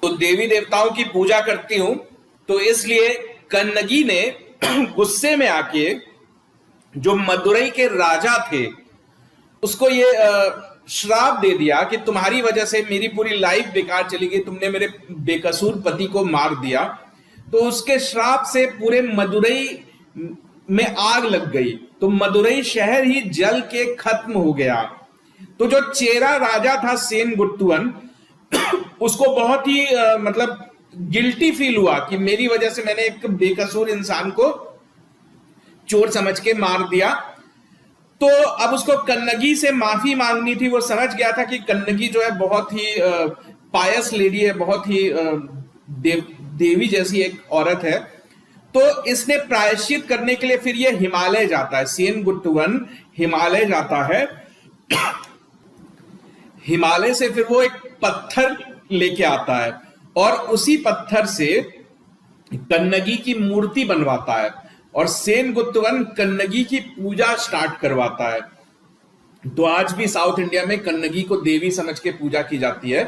तो देवी देवताओं की पूजा करती हूं, तो इसलिए कन्नगी ने गुस्से में आके जो मदुरई के राजा थे उसको ये श्राप दे दिया कि तुम्हारी वजह से मेरी पूरी लाइफ बेकार चली गई, तुमने मेरे बेकसूर पति को मार दिया। तो उसके श्राप से पूरे मदुरई में आग लग गई, तो मदुरई शहर ही जल के खत्म हो गया। तो जो चेरा राजा था सेन गुट्टुअन, उसको बहुत ही मतलब गिल्टी फील हुआ कि मेरी वजह से मैंने एक बेकसूर इंसान को चोर समझ के मार दिया। तो अब उसको कन्नगी से माफी मांगनी थी। वो समझ गया था कि कन्नगी जो है बहुत ही पायस लेडी है, बहुत ही देवी जैसी एक औरत है। तो इसने प्रायश्चित करने के लिए फिर ये हिमालय जाता है, सेन गुट्टुअन हिमालय जाता है। हिमालय से फिर वो एक पत्थर लेके आता है और उसी पत्थर से कन्नगी की मूर्ति बनवाता है और सेन गुट्टुअन कन्नगी की पूजा स्टार्ट करवाता है। तो आज भी साउथ इंडिया में कन्नगी को देवी समझ के पूजा की जाती है।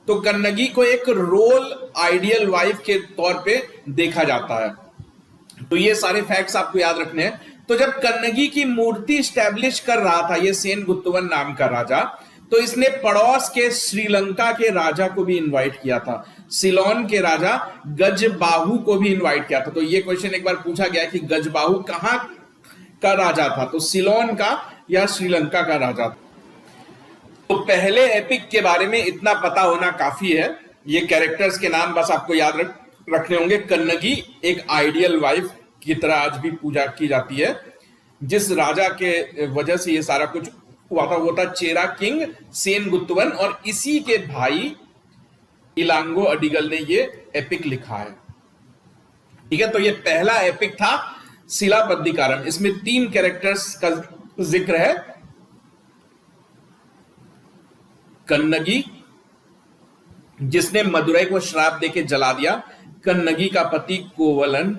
तो कन्नगी को एक रोल आइडियल वाइफ के तौर पे देखा जाता है। तो ये सारे फैक्ट्स आपको याद रखने हैं। तो जब कन्नगी की मूर्ति स्टैब्लिश कर रहा था ये सेन गुट्टुअन नाम का राजा, तो इसने पड़ोस के श्रीलंका के राजा को भी इनवाइट किया था, सिलोन के राजा गजबाहु को भी इनवाइट किया था। तो ये क्वेश्चन एक बार पूछा गया कि गजबाहु कहां का राजा था, तो सिलोन का या श्रीलंका का राजा था। तो पहले एपिक के बारे में इतना पता होना काफी है। ये कैरेक्टर्स के नाम बस आपको याद रखने होंगे। कन्नगी एक आइडियल वाइफ की तरह आज भी पूजा की जाती है। जिस राजा के वजह से ये सारा कुछ हुआ था वो था चेरा किंग सेन गुट्टुअन, और इसी के भाई इलांगो अडिगल ने ये एपिक लिखा है। ठीक है, तो ये पहला एपिक था सिलापद्दिकारम। इसमें 3 कैरेक्टर्स का जिक्र है। कन्नगी जिसने मदुरई को श्राप देके जला दिया, कन्नगी का पति कोवलन,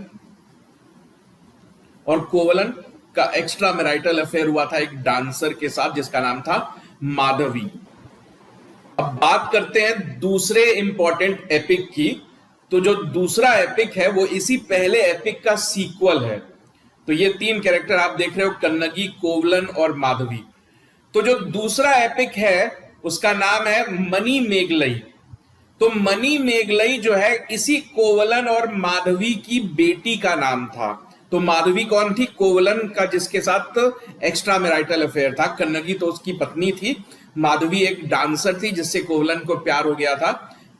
और कोवलन का एक्स्ट्रा मैरिटल अफेयर हुआ था एक डांसर के साथ जिसका नाम था माधवी। अब बात करते हैं दूसरे इंपॉर्टेंट एपिक की। तो जो दूसरा एपिक है वो इसी पहले एपिक का सीक्वल है। तो ये 3 कैरेक्टर आप देख रहे हो, कन्नगी, कोवलन और माधवी। तो जो दूसरा एपिक है उसका नाम है मनी मेघलई। तो मनी मेघलई जो है इसी कोवलन और माधवी की बेटी का नाम था। तो माधवी कौन थी? कोवलन का जिसके साथ एक्स्ट्रा मैरिटल अफेयर था। कन्नगी तो उसकी पत्नी थी। माधवी एक डांसर थी जिससे कोवलन को प्यार हो गया था।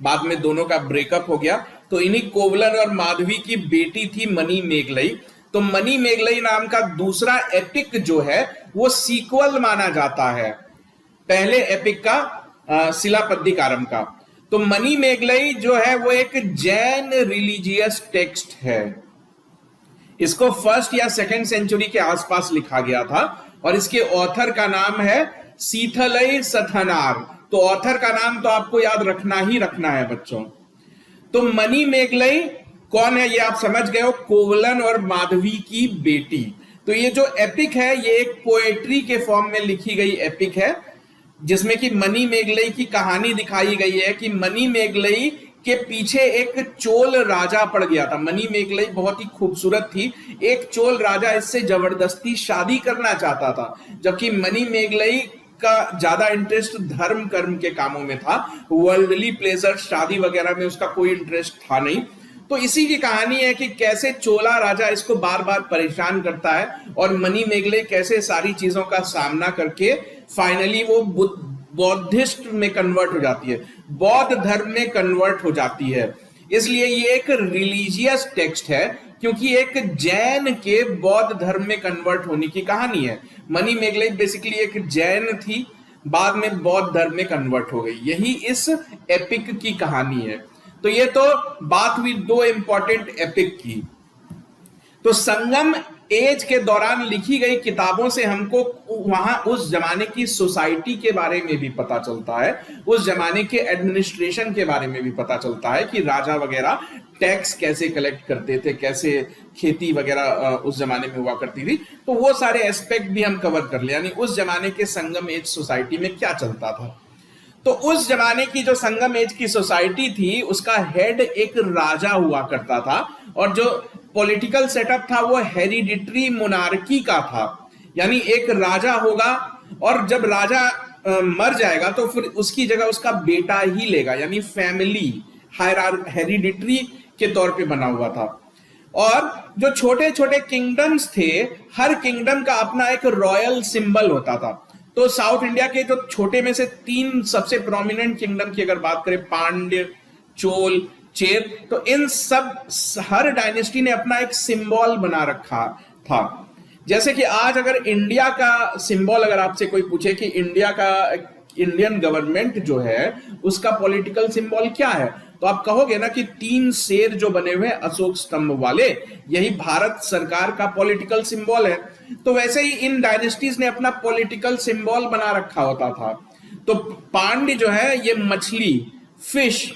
बाद में दोनों का ब्रेकअप हो गया। तो इन्हीं कोवलन और माधवी की बेटी थी मनी मेघलई। तो मनी मेघलई नाम का दूसरा एपिक जो है वो सीक्वल माना जाता है पहले एपिक का, सिलापद्दिकारम का। तो मनी मेघलई जो है वो एक जैन रिलीजियस टेक्स्ट है। इसको 1st या 2nd सेंचुरी के आसपास लिखा गया था और इसके ऑथर का नाम है सीथलई सथनार। तो ऑथर का नाम तो आपको याद रखना ही रखना है बच्चों। तो मनी मेघलई कौन है ये आप समझ गए हो, कोवलन और माधवी की बेटी। तो ये जो एपिक है ये एक पोएट्री के फॉर्म में लिखी गई एपिक है जिसमें कि मनी मेघलई की कहानी दिखाई गई है कि मनी मेघलई के पीछे एक चोल राजा पड़ गया था। मनी मेघलई बहुत ही खूबसूरत थी। एक चोल राजा इससे जबरदस्ती शादी करना चाहता था, जबकि मनी मेघलई का ज्यादा इंटरेस्ट धर्म कर्म के कामों में था। वर्ल्डली प्लेजर, शादी वगैरह में उसका कोई इंटरेस्ट था नहीं। तो इसी की कहानी है कि कैसे चोला राजा इसको बार बार परेशान करता है और मनी मेघलई कैसे सारी चीजों का सामना करके फाइनली वो बौद्धिस्ट में कन्वर्ट हो जाती है, बौद्ध धर्म में कन्वर्ट हो जाती है। इसलिए ये एक रिलीजियस टेक्स्ट है क्योंकि एक जैन के बौद्ध धर्म में कन्वर्ट होने की कहानी है। मनी मेघलई बेसिकली एक जैन थी, बाद में बौद्ध धर्म में कन्वर्ट हो गई। यही इस एपिक की कहानी है। तो ये तो बात हुई 2 इंपॉर्टेंट एपिक की। तो संगम एज के दौरान लिखी गई किताबों से हमको वहां उस जमाने की सोसाइटी के बारे में भी पता चलता है, उस जमाने के एडमिनिस्ट्रेशन के बारे में भी पता चलता है कि राजा वगैरह टैक्स कैसे कलेक्ट करते थे, कैसे खेती वगैरह उस जमाने में हुआ करती थी। तो वो सारे एस्पेक्ट भी हम कवर कर ले, यानी उस जमाने के संगम एज सोसाइटी में क्या चलता था। तो उस जमाने की जो संगम एज की सोसाइटी थी उसका हेड एक राजा हुआ करता था, और जो पॉलिटिकल सेटअप था वो हेरिडिटरी मोनार्की का था, यानी एक राजा होगा और जब राजा मर जाएगा तो फिर उसकी जगह उसका बेटा ही लेगा, यानी फैमिली हेरिडिटरी के तौर पे बना हुआ था। और जो छोटे छोटे किंगडम्स थे, हर किंगडम का अपना एक रॉयल सिंबल होता था। तो साउथ इंडिया के जो छोटे में से 3 सबसे प्रोमिनेंट किंगडम की अगर बात करें, पांड्य, चोल, चेर, तो इन सब हर डायनेस्टी ने अपना एक सिंबल बना रखा था। जैसे कि आज अगर इंडिया का सिंबल अगर आपसे कोई पूछे कि इंडिया का इंडियन गवर्नमेंट जो है उसका पॉलिटिकल सिंबल क्या है, तो आप कहोगे ना कि 3 शेर जो बने हुए हैं अशोक स्तंभ वाले, यही भारत सरकार का पॉलिटिकल सिंबल है। तो वैसे ही इन डायनेस्टीज ने अपना पॉलिटिकल सिंबल बना रखा होता था। तो पांड्य जो है ये मछली, फिश,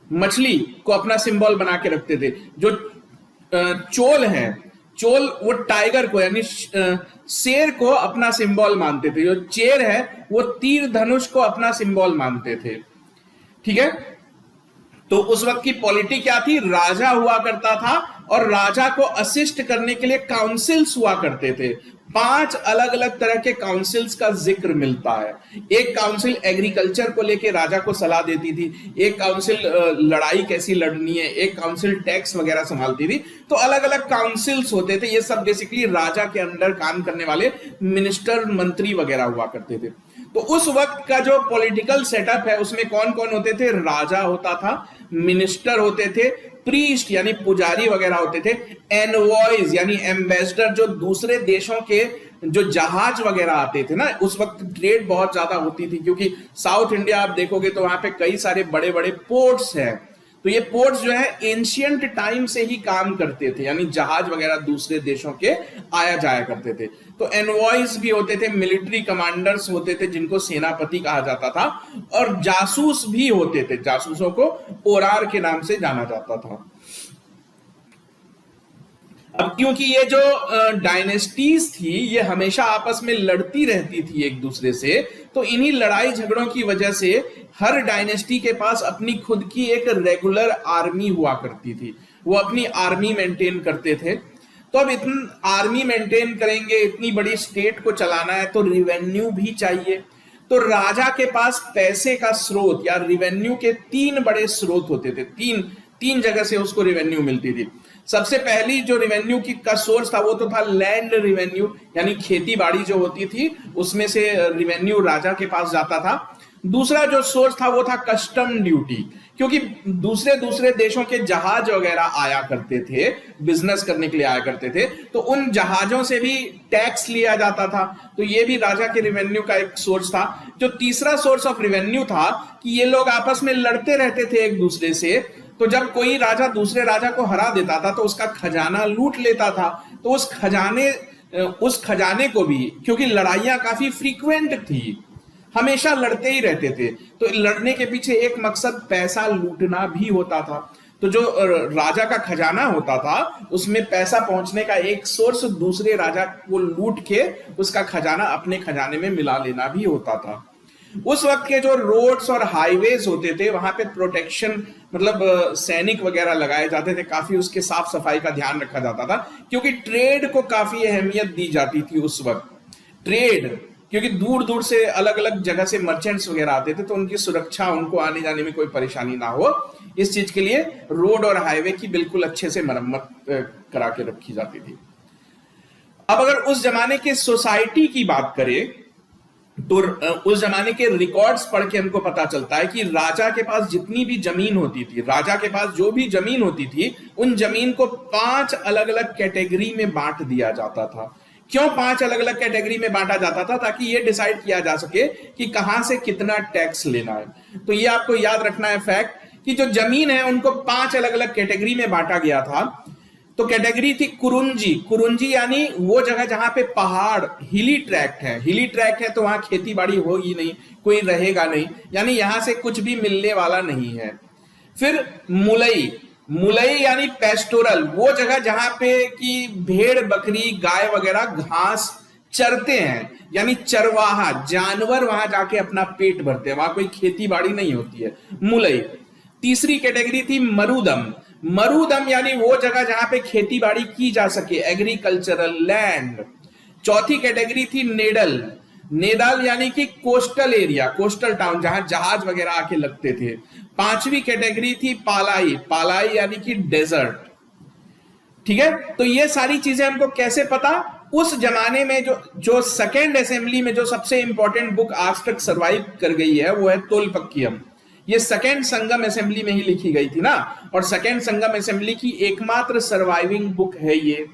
मछली को अपना सिंबल बना के रखते थे। जो चोल है, चोल वो टाइगर को यानी शेर को अपना सिंबल मानते थे। जो चेर है वो तीर धनुष को अपना सिंबल मानते थे। ठीक है, तो उस वक्त की पॉलिटी क्या थी, राजा हुआ करता था और राजा को असिस्ट करने के लिए काउंसिल्स हुआ करते थे। 5 अलग अलग तरह के काउंसिल्स का जिक्र मिलता है। एक काउंसिल एग्रीकल्चर को लेके राजा को सलाह देती थी, एक काउंसिल लड़ाई कैसी लड़नी है, एक काउंसिल टैक्स वगैरह संभालती थी। तो अलग अलग काउंसिल्स होते थे। ये सब बेसिकली राजा के अंडर काम करने वाले मिनिस्टर, मंत्री वगैरह हुआ करते थे। तो उस वक्त का जो पॉलिटिकल सेटअप है उसमें कौन कौन होते थे, राजा होता था, मिनिस्टर होते थे, प्रीस्ट यानी पुजारी वगैरह होते थे, एनवॉयज यानी एम्बेसडर, जो दूसरे देशों के जो जहाज वगैरह आते थे ना, उस वक्त ट्रेड बहुत ज्यादा होती थी क्योंकि साउथ इंडिया आप देखोगे तो वहां पे कई सारे बड़े बड़े पोर्ट्स हैं। तो ये पोर्ट्स जो है एंशियंट टाइम से ही काम करते थे, यानी जहाज वगैरह दूसरे देशों के आया जाया करते थे। तो एनवॉयज भी होते थे, मिलिट्री कमांडर्स होते थे जिनको सेनापति कहा जाता था, और जासूस भी होते थे, जासूसों को ओरार के नाम से जाना जाता था। अब क्योंकि ये जो डायनेस्टीज थी ये हमेशा आपस में लड़ती रहती थी एक दूसरे से, तो इन्हीं लड़ाई झगड़ों की वजह से हर डायनेस्टी के पास अपनी खुद की एक रेगुलर आर्मी हुआ करती थी। वो अपनी आर्मी मेंटेन करते थे। तो अब इतनी आर्मी मेंटेन करेंगे, इतनी बड़ी स्टेट को चलाना है, तो रिवेन्यू भी चाहिए। तो राजा के पास पैसे का स्रोत या रिवेन्यू के 3 बड़े स्रोत होते थे। तीन जगह से उसको रिवेन्यू मिलती थी। सबसे पहली जो रिवेन्यू का सोर्स था वो तो था लैंड रिवेन्यू, यानी खेती बाड़ी जो होती थी उसमें से रिवेन्यू राजा के पास जाता था। दूसरा जो सोर्स था वो था कस्टम ड्यूटी, क्योंकि दूसरे देशों के जहाज वगैरह आया करते थे, बिजनेस करने के लिए आया करते थे, तो उन जहाजों से भी टैक्स लिया जाता था। तो ये भी राजा के रिवेन्यू का एक सोर्स था। जो तीसरा सोर्स ऑफ रिवेन्यू था कि ये लोग आपस में लड़ते रहते थे एक दूसरे से, तो जब कोई राजा दूसरे राजा को हरा देता था तो उसका खजाना लूट लेता था। तो उस खजाने को भी, क्योंकि लड़ाइयां काफी फ्रीक्वेंट थी, हमेशा लड़ते ही रहते थे, तो लड़ने के पीछे एक मकसद पैसा लूटना भी होता था। तो जो राजा का खजाना होता था उसमें पैसा पहुंचने का एक सोर्स दूसरे राजा को लूट के उसका खजाना अपने खजाने में मिला लेना भी होता था। उस वक्त के जो रोड्स और हाईवेज होते थे वहां पे प्रोटेक्शन, मतलब सैनिक वगैरह लगाए जाते थे, काफी उसके साफ सफाई का ध्यान रखा जाता था, क्योंकि ट्रेड को काफी अहमियत दी जाती थी उस वक्त। ट्रेड, क्योंकि दूर दूर से अलग अलग जगह से मर्चेंट्स वगैरह आते थे, तो उनकी सुरक्षा, उनको आने जाने में कोई परेशानी ना हो, इस चीज के लिए रोड और हाईवे की बिल्कुल अच्छे से मरम्मत करा के रखी जाती थी। अब अगर उस जमाने के सोसाइटी की बात करें तो उस जमाने के रिकॉर्ड्स पढ़ के हमको पता चलता है कि राजा के पास जितनी भी जमीन होती थी, राजा के पास जो भी जमीन होती थी, उन जमीन को 5 अलग अलग कैटेगरी में बांट दिया जाता था। क्यों 5 अलग अलग कैटेगरी में बांटा जाता था? ताकि ये डिसाइड किया जा सके कि कहां से कितना टैक्स लेना है। तो ये आपको याद रखना है फैक्ट कि जो जमीन है उनको 5 अलग अलग कैटेगरी में बांटा गया था। तो कैटेगरी थी कुरुंजी। कुरुंजी यानी वो जगह जहां पे पहाड़, हिली ट्रैक्ट है, हिली ट्रैक्ट है तो वहां खेती बाड़ी होगी नहीं, कोई रहेगा नहीं, यानी यहां से कुछ भी मिलने वाला नहीं है। फिर मुलई, मुलई यानी पेस्टोरल, वो जगह जहां पे कि भेड़, बकरी, गाय वगैरह घास चरते हैं, यानी चरवाहा जानवर वहां जाके अपना पेट भरते हैं, वहां कोई खेती बाड़ी नहीं होती है, मुलई। तीसरी कैटेगरी थी मरुदम। मरुदम यानी वो जगह जहां पे खेती बाड़ी की जा सके, एग्रीकल्चरल लैंड। चौथी कैटेगरी थी नेडल। नेडल यानी कि कोस्टल एरिया, कोस्टल टाउन जहां जहाज वगैरह आके लगते थे। पांचवी कैटेगरी थी पालाई। पालाई यानी कि डेजर्ट। ठीक है, तो ये सारी चीजें हमको कैसे पता? उस जमाने में जो सेकेंड असेंबली में जो सबसे इंपॉर्टेंट बुक आज तक सरवाइव कर गई है वो है तोल्पक्कियम। ये सेकेंड संगम असेंबली में ही लिखी गई थी ना, और सेकेंड संगम असेंबली की एकमात्र सर्वाइविंग बुक है ये।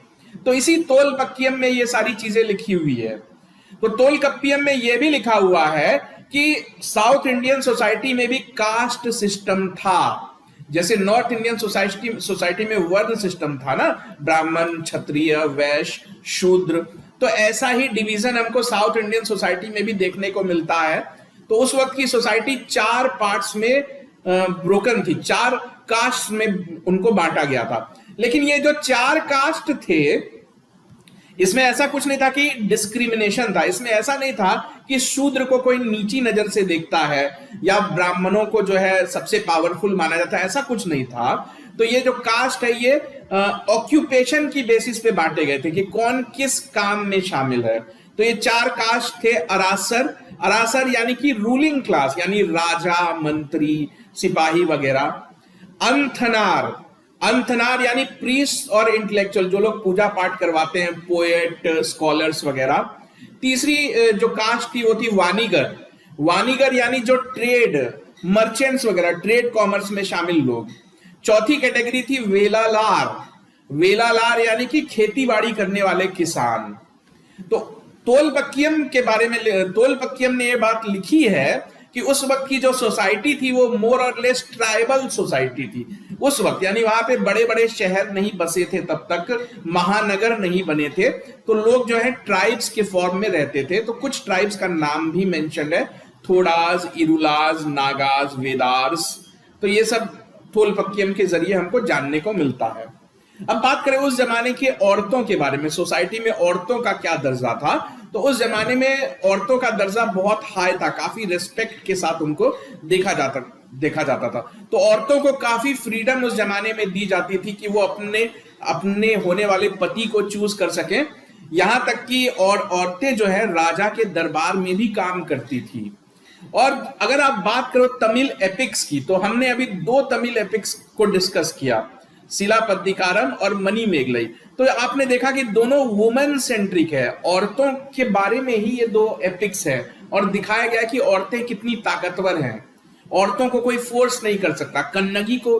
तो इसी तोल्पक्कियम में ये सारी चीजें लिखी हुई है। तो तोल्कप्पियम में यह भी लिखा हुआ है कि साउथ इंडियन सोसाइटी में भी कास्ट सिस्टम था, जैसे नॉर्थ इंडियन सोसाइटी में वर्ण सिस्टम था ना, ब्राह्मण, क्षत्रिय, वैश्य, शूद्र। तो ऐसा ही डिवीजन हमको साउथ इंडियन सोसाइटी में भी देखने को मिलता है। तो उस वक्त की सोसाइटी 4 पार्ट्स में ब्रोकन थी, 4 कास्ट में उनको बांटा गया था। लेकिन ये जो 4 कास्ट थे, इसमें ऐसा कुछ नहीं था कि डिस्क्रिमिनेशन था, इसमें ऐसा नहीं था कि शूद्र को कोई नीची नजर से देखता है या ब्राह्मणों को जो है सबसे पावरफुल माना जाता है, ऐसा कुछ नहीं था। तो ये जो कास्ट है ये ऑक्यूपेशन की बेसिस पे बांटे गए थे कि कौन किस काम में शामिल है। तो ये 4 कास्ट थे। अरासर, अरासर यानी कि रूलिंग क्लास, यानी राजा, मंत्री, सिपाही वगैरह। अंथनार, अंथनार यानी प्रीस्ट और इंटेलेक्चुअल, जो लोग पूजा पाठ करवाते हैं, पोएट, स्कॉलर्स वगैरह। तीसरी जो कास्ट थी वो थी वाणिगर। वाणिगर यानी जो ट्रेड, मर्चेंट्स वगैरह, ट्रेड कॉमर्स में शामिल लोग। चौथी कैटेगरी थी वेलालार। वेलालार यानी कि खेती बाड़ी करने वाले किसान। तो तोल्पक्कियम के बारे में तोल्पक्कियम ने यह बात लिखी है कि उस वक्त की जो सोसाइटी थी वो मोर और लेस ट्राइबल सोसाइटी थी उस वक्त, यानी वहां पे बड़े बड़े शहर नहीं बसे थे, तब तक महानगर नहीं बने थे। तो लोग जो है ट्राइब्स के फॉर्म में रहते थे। तो कुछ ट्राइब्स का नाम भी मेंशन है, थोड़ाज, इरुलाज, नागाज, वेदार्स। तो ये सब तोल्पक्कियम के जरिए हमको जानने को मिलता है। अब बात करें उस जमाने के औरतों के बारे में, सोसाइटी में औरतों का क्या दर्जा था। तो उस जमाने में औरतों का दर्जा बहुत हाई था, काफी रिस्पेक्ट के साथ उनको देखा जाता था। तो औरतों को काफी फ्रीडम उस जमाने में दी जाती थी कि वो अपने होने वाले पति को चूज कर सकें। यहां तक कि और औरतें जो है राजा के दरबार में भी काम करती थी। और अगर आप बात करो तमिल एपिक्स की, तो हमने अभी 2 तमिल एपिक्स को डिस्कस किया, शिलापद्दिकारम और मणिमेगलई। तो आपने देखा कि दोनों वुमेन सेंट्रिक है, औरतों के बारे में ही ये 2 एपिक्स है, और दिखाया गया कि औरतें कितनी ताकतवर हैं, औरतों को कोई फोर्स नहीं कर सकता। कन्नगी को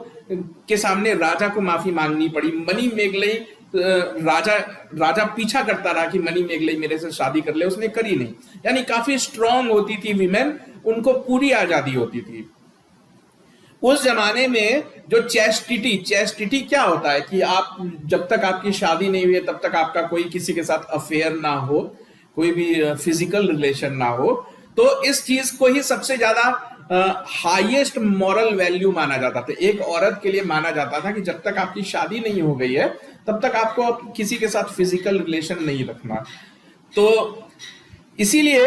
के सामने राजा को माफी मांगनी पड़ी। मणिमेगलई, राजा पीछा करता रहा कि मणिमेगलई मेरे से शादी कर ले, उसने करी नहीं। यानी काफी स्ट्रांग होती थी विमेन, उनको पूरी आजादी होती थी। उस जमाने में जो चेस्टिटी क्या होता है कि आप जब तक आपकी शादी नहीं हुई है तब तक आपका कोई किसी के साथ अफेयर ना हो, कोई भी फिजिकल रिलेशन ना हो। तो इस चीज को ही सबसे ज्यादा हाईएस्ट मॉरल वैल्यू माना जाता था। एक औरत के लिए माना जाता था कि जब तक आपकी शादी नहीं हो गई है तब तक आपको किसी के साथ फिजिकल रिलेशन नहीं रखना। तो इसीलिए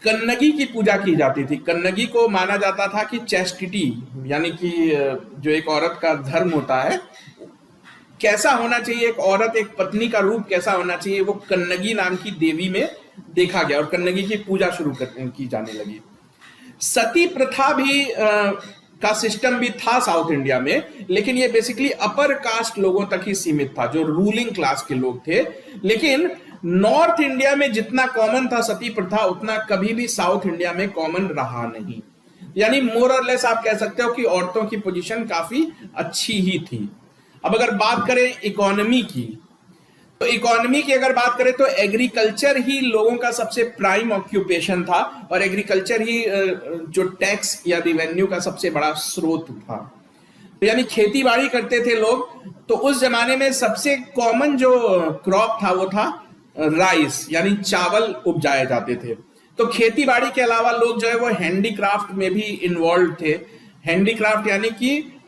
कन्नगी की पूजा की जाती थी। कन्नगी को माना जाता था कि चेस्टिटी, यानी कि जो एक औरत का धर्म होता है, कैसा होना चाहिए एक औरत, एक पत्नी का रूप कैसा होना चाहिए, वो कन्नगी नाम की देवी में देखा गया और कन्नगी की पूजा शुरू की जाने लगी। सती प्रथा भी का सिस्टम भी था साउथ इंडिया में, लेकिन ये बेसिकली अपर कास्ट लोगों तक ही सीमित था, जो रूलिंग क्लास के लोग थे। लेकिन नॉर्थ इंडिया में जितना कॉमन था सती प्रथा, उतना कभी भी साउथ इंडिया में कॉमन रहा नहीं। यानी मोर और लेस आप कह सकते हो कि औरतों की पोजीशन काफी अच्छी ही थी। अब अगर बात करें इकोनॉमी की, तो इकोनॉमी की अगर बात करें तो एग्रीकल्चर ही लोगों का सबसे प्राइम ऑक्यूपेशन था, और एग्रीकल्चर ही जो टैक्स या रिवेन्यू का सबसे बड़ा स्रोत था। तो यानी खेती बाड़ी करते थे लोग। तो उस जमाने में सबसे कॉमन जो क्रॉप था वो था राइस, यानी चावल उपजाए जाते थे। तो खेती बाड़ी के अलावा लोग जो है वो हैंडीक्राफ्ट में भी इन्वॉल्व थे। हैंडीक्राफ्ट यानी कि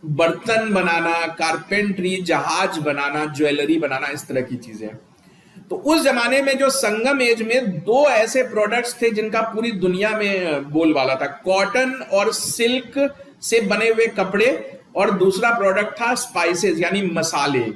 बर्तन बनाना, कारपेंट्री, जहाज बनाना, ज्वेलरी बनाना, इस तरह की चीजें। तो उस जमाने में जो संगम एज में दो ऐसे प्रोडक्ट्स थे जिनका पूरी दुनिया में बोलबाला था, कॉटन और सिल्क से बने हुए कपड़े, और दूसरा प्रोडक्ट था स्पाइसेस यानी मसाले।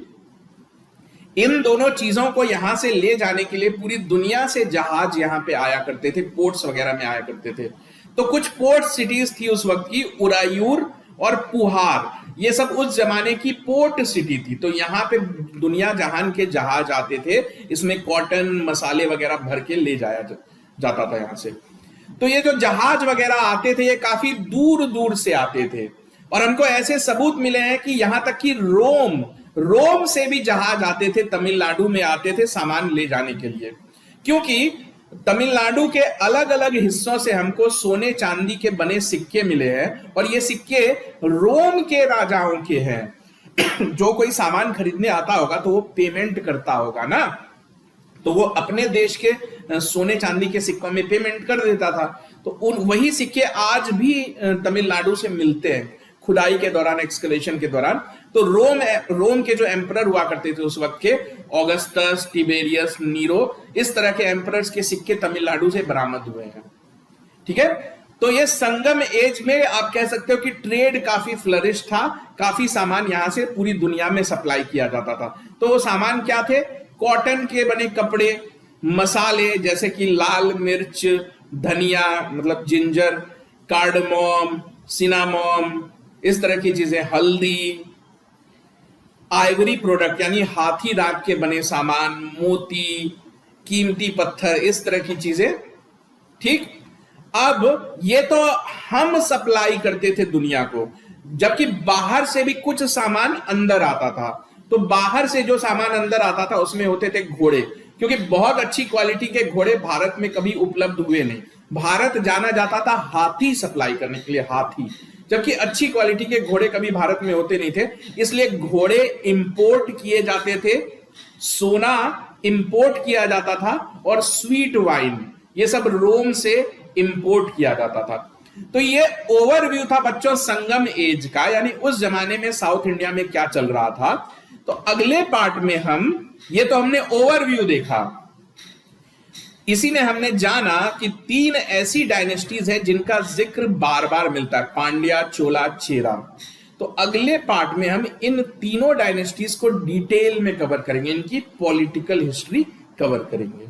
इन दोनों चीजों को यहां से ले जाने के लिए पूरी दुनिया से जहाज यहां पे आया करते थे, पोर्ट्स वगैरह में आया करते थे। तो कुछ पोर्ट सिटीज थी उस वक्त की, उरायूर और पुहार, ये सब उस जमाने की पोर्ट सिटी थी। तो यहाँ पे दुनिया जहान के जहाज आते थे, इसमें कॉटन मसाले वगैरह भर के ले जाया जाता था यहां से। तो ये जो जहाज वगैरह आते थे ये काफी दूर दूर से आते थे, और हमको ऐसे सबूत मिले हैं कि यहां तक कि रोम से भी जहाज आते थे, तमिलनाडु में आते थे सामान ले जाने के लिए। क्योंकि तमिलनाडु के अलग अलग हिस्सों से हमको सोने चांदी के बने सिक्के मिले हैं, और ये सिक्के रोम के राजाओं के हैं। जो कोई सामान खरीदने आता होगा तो वो पेमेंट करता होगा ना, तो वो अपने देश के सोने चांदी के सिक्कों में पेमेंट कर देता था। तो वही सिक्के आज भी तमिलनाडु से मिलते हैं खुदाई के दौरान, एक्सकलेशन के दौरान। तो रोम के जो एम्परर हुआ करते थे उस वक्त के, ऑगस्टस, टिबेरियस, नीरो, इस तरह के एम्परर्स के सिक्के तमिलनाडु से बरामद हुए हैं। ठीक है, तो ये संगम एज में आप कह सकते हो कि ट्रेड काफी फ्लरिश था, काफी सामान यहां से पूरी दुनिया में सप्लाई किया जाता था। तो वो सामान क्या थे? कॉटन के बने कपड़े, मसाले जैसे कि लाल मिर्च, धनिया मतलब जिंजर, कार्डमोम, सिनामोम, इस तरह की चीजें, हल्दी, आइवरी प्रोडक्ट यानी हाथी दांत के बने सामान, मोती, कीमती पत्थर, इस तरह की चीजें। ठीक, अब ये तो हम सप्लाई करते थे दुनिया को, जबकि बाहर से भी कुछ सामान अंदर आता था। तो बाहर से जो सामान अंदर आता था उसमें होते थे घोड़े, क्योंकि बहुत अच्छी क्वालिटी के घोड़े भारत में कभी उपलब्ध हुए नहीं। भारत जाना जाता था हाथी सप्लाई करने के लिए, हाथी, जबकि अच्छी क्वालिटी के घोड़े कभी भारत में होते नहीं थे, इसलिए घोड़े इंपोर्ट किए जाते थे, सोना इंपोर्ट किया जाता था, और स्वीट वाइन ये सब रोम से इंपोर्ट किया जाता था। तो ये ओवरव्यू था बच्चों संगम एज का, यानी उस जमाने में साउथ इंडिया में क्या चल रहा था। तो अगले पार्ट में ये तो हमने ओवरव्यू देखा, इसी में हमने जाना कि 3 ऐसी डायनेस्टीज है जिनका जिक्र बार बार मिलता है, पांड्या, चोला, चेरा। तो अगले पार्ट में हम इन तीनों डायनेस्टीज को डिटेल में कवर करेंगे, इनकी पॉलिटिकल हिस्ट्री कवर करेंगे।